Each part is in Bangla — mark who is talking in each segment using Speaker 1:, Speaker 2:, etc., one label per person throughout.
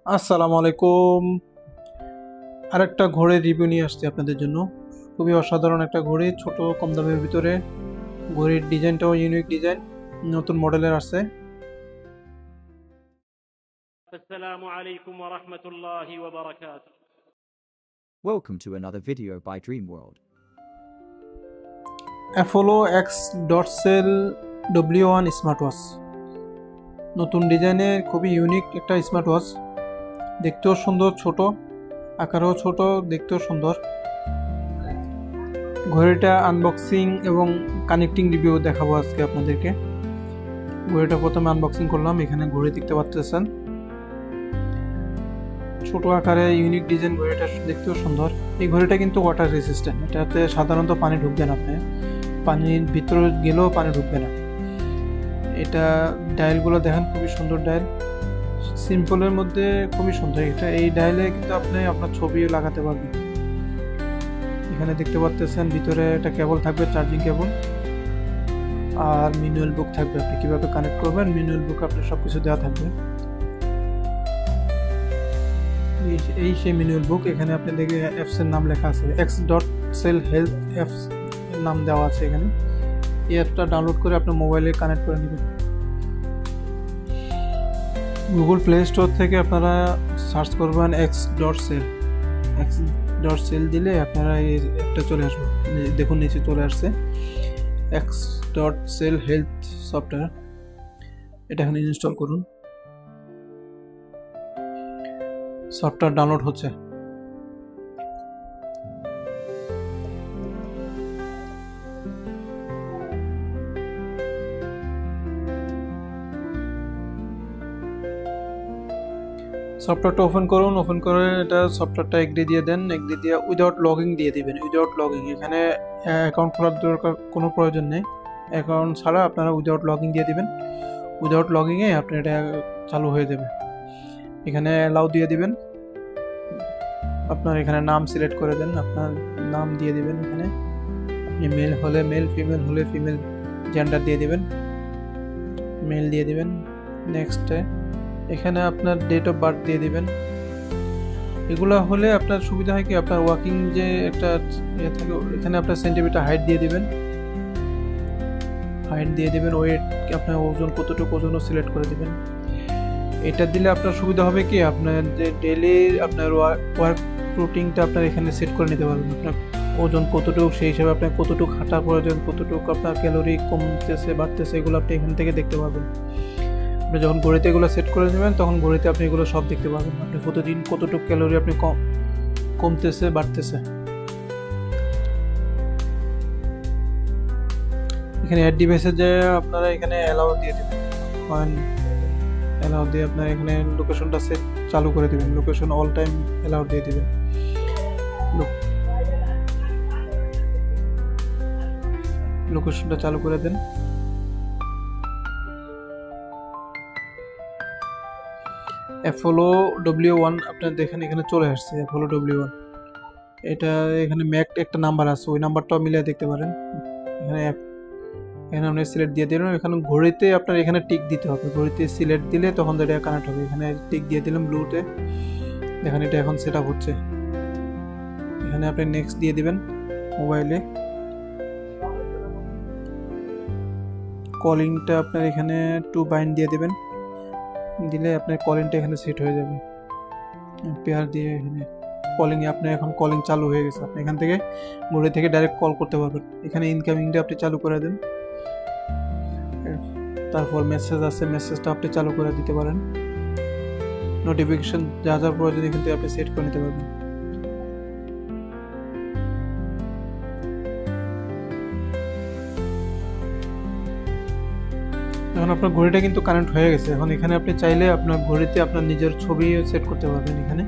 Speaker 1: আসসালামু আলাইকুম। আরেকটা ঘড়ির রিভিউ নিয়ে আসছি আপনাদের জন্য। খুবই অসাধারণ একটা ঘড়ি, ছোট কম দামের ভিতরে। ঘড়ির ডিজাইনটাও ইউনিক ডিজাইন, নতুন মডেলের আছে।
Speaker 2: السلام عليكم ورحمة الله وبركاته.
Speaker 3: Welcome to another video by Dreamworld.
Speaker 1: Apollo X dot cell W1 smart watch, নতুন ডিজাইনের খুবই ইউনিক একটা স্মার্ট ওয়াচ। দেখতেও সুন্দর, ছোট আকারেও ছোট, দেখতেও সুন্দর। ঘড়িটা আনবক্সিং এবং কানেক্টিং রিভিউ দেখাবো আজকে আপনাদেরকে। ঘড়িটা প্রথমে আনবক্সিং করলাম। এখানে ঘড়ি দেখতে পাচ্ছেন, ছোট আকারে ইউনিক ডিজাইন। ঘড়িটা দেখতেও সুন্দর। এই ঘড়িটা কিন্তু ওয়াটার রেসিস্ট্যান্ট, এটাতে সাধারণত পানি ঢুকবে না, আপনি পানির ভিতরে গেলেও পানি ঢুকবে না। এটা ডায়ালগুলো দেখেন, খুবই সুন্দর ডায়াল, সিম্পলের মধ্যে খুবই সুন্দর। এই ডায়ালে কিন্তু আপনি আপনার ছবিও লাগাতে পারবেন। এখানে দেখতে পাচ্ছেন ভিতরে একটা কেবল থাকবে, চার্জিং কেবল, আর ম্যানুয়াল বুক থাকবে। আপনি কিভাবে কানেক্ট করবেন ম্যানুয়াল বুক আপনার সবকিছু দেওয়া থাকবে। এই সেই ম্যানুয়াল বুক। এখানে আপনি দেখে অ্যাপস এর নাম লেখা আছে, X dot cell health apps নাম দেওয়া আছে এখানে। এই অ্যাপটা ডাউনলোড করে আপনার মোবাইলে কানেক্ট করে নেবেন। গুগল প্লে স্টোর থেকে আপনারা সার্চ করবেন এক্স ডট সেল দিলে আপনারা এই অ্যাপটা চলে আসবে। দেখুন নিচে চলে আসছে X dot cell health software. এটা এখানে ইনস্টল করুন। সফটওয়্যার ডাউনলোড হচ্ছে। সফটওয়্যারটা ওপেন করুন। ওপেন করে এটা সফটওয়্যারটা এগ্রি দিয়ে দেন। এগ্রি দিয়ে উইদাউট লগইন দিয়ে দিবেন। উইদাউট লগইন, এখানে অ্যাকাউন্ট খোলার দরকার কোনো প্রয়োজন নেই। অ্যাকাউন্ট ছাড়া আপনারা উইদাউট লগইন দিয়ে দিবেন। উইদাউট লগইনে আপনার এটা চালু হয়ে যাবে। এখানে অ্যালাউ দিয়ে দিবেন। আপনার এখানে নাম সিলেক্ট করে দেন, আপনার নাম দিয়ে দিবেন। এখানে আপনি মেল হলে মেল, ফিমেল হলে ফিমেল জেন্ডার দিয়ে দিবেন, মেল দিয়ে দিবেন। নেক্সটে এখানে আপনার ডেট অফ বার্থ দিয়ে দিবেন। এগুলো হলে আপনার সুবিধা হয় কি, আপনার ওয়াকিং যে একটা ইয়ে থাকে, এখানে আপনার সেন্টিমিটার হাইট দিয়ে দিবেন। ওয়েট, আপনার ওজন কতটুকু ওজনও সিলেক্ট করে দিবেন। এটা দিলে আপনার সুবিধা হবে কি, আপনার যে ডেইলি আপনার ওয়ার্ক রুটিনটা আপনার এখানে সেট করে নিতে পারবেন। আপনার ওজন কতটুকু, সেই হিসাবে আপনার কতটুকু হাঁটা প্রয়োজন, কতটুকু আপনার ক্যালোরি কমতেছে বাড়তেছে, এগুলো আপনি এখান থেকে দেখতে পারবেন। আপনি যখন ঘড়িতে এগুলো সেট করে নেবেন, তখন ঘড়িতে আপনি এগুলো সব দেখতে পাবেন। আপনি প্রতিদিন কতটুকু ক্যালোরি আপনি কমতেছে বাড়তেছে। এখানে অ্যাড ডিভাইসে যে আপনারা এখানে অ্যালাউ দিয়ে দেবেন। অ্যালাউ দিয়ে আপনার এখানে লোকেশনটা সেট চালু করে দেবেন। লোকেশন অল টাইম অ্যালাউ দিয়ে দেবেন। লোকেশনটা চালু করে দেন। অ্যাপোলো W1 আপনার দেখেন এখানে চলে আসছে, অ্যাপোলো W1। এটা এখানে ম্যাক একটা নাম্বার আছে, ওই নাম্বারটাও মিলিয়ে দেখতে পারেন। এখানে আপনি সিলেক্ট দিয়ে দিলেন। এখানে ঘড়িতে আপনার এখানে টিক দিতে হবে। ঘড়িতে সিলেক্ট দিলে তখন এটা কানেক্ট হবে। এখানে টিক দিয়ে দিলাম ব্লুতে। দেখেন এটা এখন সেট আপ হচ্ছে। এখানে আপনি নেক্সট দিয়ে দিবেন। মোবাইলে কলিংটা আপনার এখানে টু বাইন্ড দিয়ে দিবেন। দিলে আপনার কলিংটা এখানে সেট হয়ে যাবে। পেয়ার দিয়ে এখানে কলিংয়ে আপনার এখন কলিং চালু হয়ে গেছে। আপনি এখান থেকে ঘড়ি থেকে ডাইরেক্ট কল করতে পারবেন। এখানে ইনকামিংটা আপনি চালু করে দেন। তারপর মেসেজ আছে, মেসেজটা আপনি চালু করে দিতে পারেন। নোটিফিকেশন যা যা প্রয়োজন এখান থেকে আপনি সেট করে নিতে পারবেন। এখন আপনার ঘড়িটা কিন্তু কানেক্ট হয়ে গেছে। এখন এখানে আপনি চাইলে আপনার ঘড়িতে আপনার নিজের ছবি সেট করতে পারবেন। এখানে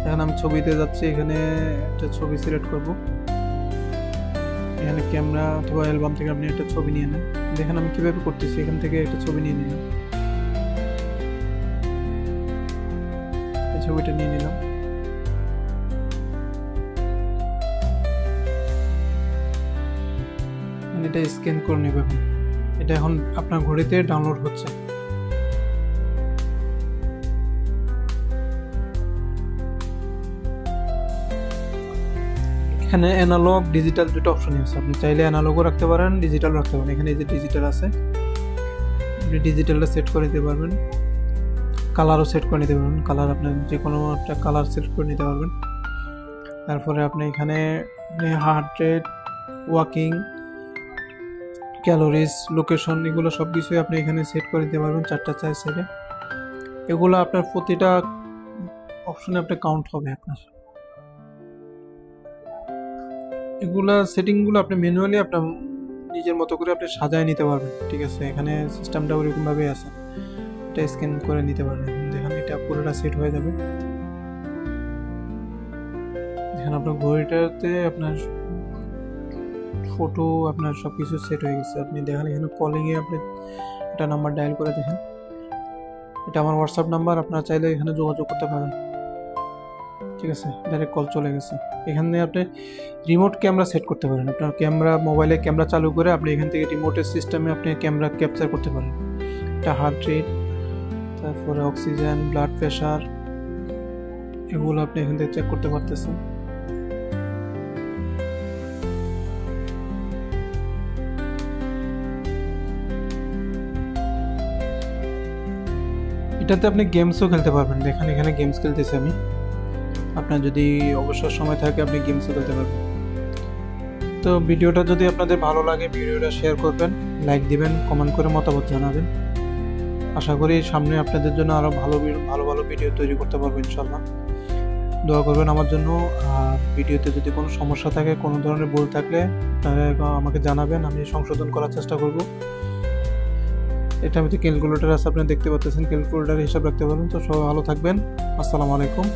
Speaker 1: এখন আমি ছবিতে যাচ্ছি, এখানে একটা ছবি সিলেক্ট করব। এখানে ক্যামেরা অথবা অ্যালবাম থেকে আপনি একটা ছবি নিয়ে নেন। দেখেন আমি কিভাবে করতেছি। এখান থেকে একটা ছবি নিয়ে নিলাম, এই ছবিটা নিয়ে নিলাম। এটা স্ক্যান করে নেব। এখন এটা এখন আপনার ঘড়িতে ডাউনলোড হচ্ছে। এখানে অ্যানালগ ডিজিটাল দুটো অপশনই আছে, আপনি চাইলে অ্যানালগও রাখতে পারেন, ডিজিটাল রাখতে পারেন। এখানে এই যে ডিজিটাল আছে, আপনি ডিজিটালটা সেট করে নিতে পারবেন, কালারও সেট করে নিতে পারবেন, কালার আপনার যে কোনো একটা কালার সেট করে নিতে পারবেন। তারপরে আপনি এখানে heart rate, walking, calories, location, এগুলো সব কিছুই আপনি এখানে সেট করে দিতে পারবেন 4টা সেটে। এগুলো আপনার প্রতিটা অপশনে আপনার কাউন্ট হবে আপনার। এগুলা সেটিংগুলো আপনি ম্যানুয়ালি আপনার নিজের মতো করে আপনি সাজায় নিতে পারবেন, ঠিক আছে। এখানে সিস্টেমটা ওরকমভাবেই আছে, এটা স্ক্যান করে নিতে পারবেন। দেখেন এটা পুরোটা সেট হয়ে যাবে। দেখেন আপনার ঘড়িটাতে আপনার ফটো, আপনার সব কিছু সেট হয়ে গেছে। আপনি দেখেন এখানে কলিংয়ে আপনি একটা নাম্বার ডায়াল করে দেখেন, এটা আমার হোয়াটসঅ্যাপ নাম্বার, আপনারা চাইলে এখানে যোগাযোগ করতে পারেন, ঠিক আছে। ডাইরেক্ট কল চলে গেছে। এখানে আপনি রিমোট ক্যামেরা সেট করতে পারেন, আপনার ক্যামেরা, মোবাইলে ক্যামেরা চালু করে আপনি এখান থেকে রিমোটের সিস্টেমে আপনি ক্যামেরা ক্যাপচার করতে পারেন। এটা হার্ট রেট, তারপরে অক্সিজেন, ব্লাড প্রেশার, এগুলো আপনি এখান থেকে চেক করতে পারতেছেন। এটাতে আপনি গেমসও খেলতে পারবেন। দেখেন এখানে গেমস খেলতেছি আমি, আপনার যদি অবসর সময় থাকে আপনি গেমসও খেলতে পারবেন। তো ভিডিওটা যদি আপনাদের ভালো লাগে ভিডিওটা শেয়ার করবেন, লাইক দিবেন, কমেন্ট করে মতামত জানাবেন। আশা করি সামনে আপনাদের জন্য আরও ভালো ভালো ভিডিও তৈরি করতে পারবো ইনশাল্লাহ। দোয়া করবেন আমার জন্য। আর ভিডিওতে যদি কোনো সমস্যা থাকে, কোনো ধরনের ভুল থাকলে তাহলে আমাকে জানাবেন, আমি সংশোধন করার চেষ্টা করব। এটা আমি ক্যালকুলেটর আছে, আপনারা দেখতে পাচ্ছেন, ক্যালকুলেটর হিসাব রাখতে পারেন। তো সবাই ভালো থাকবেন, আসসালামু আলাইকুম।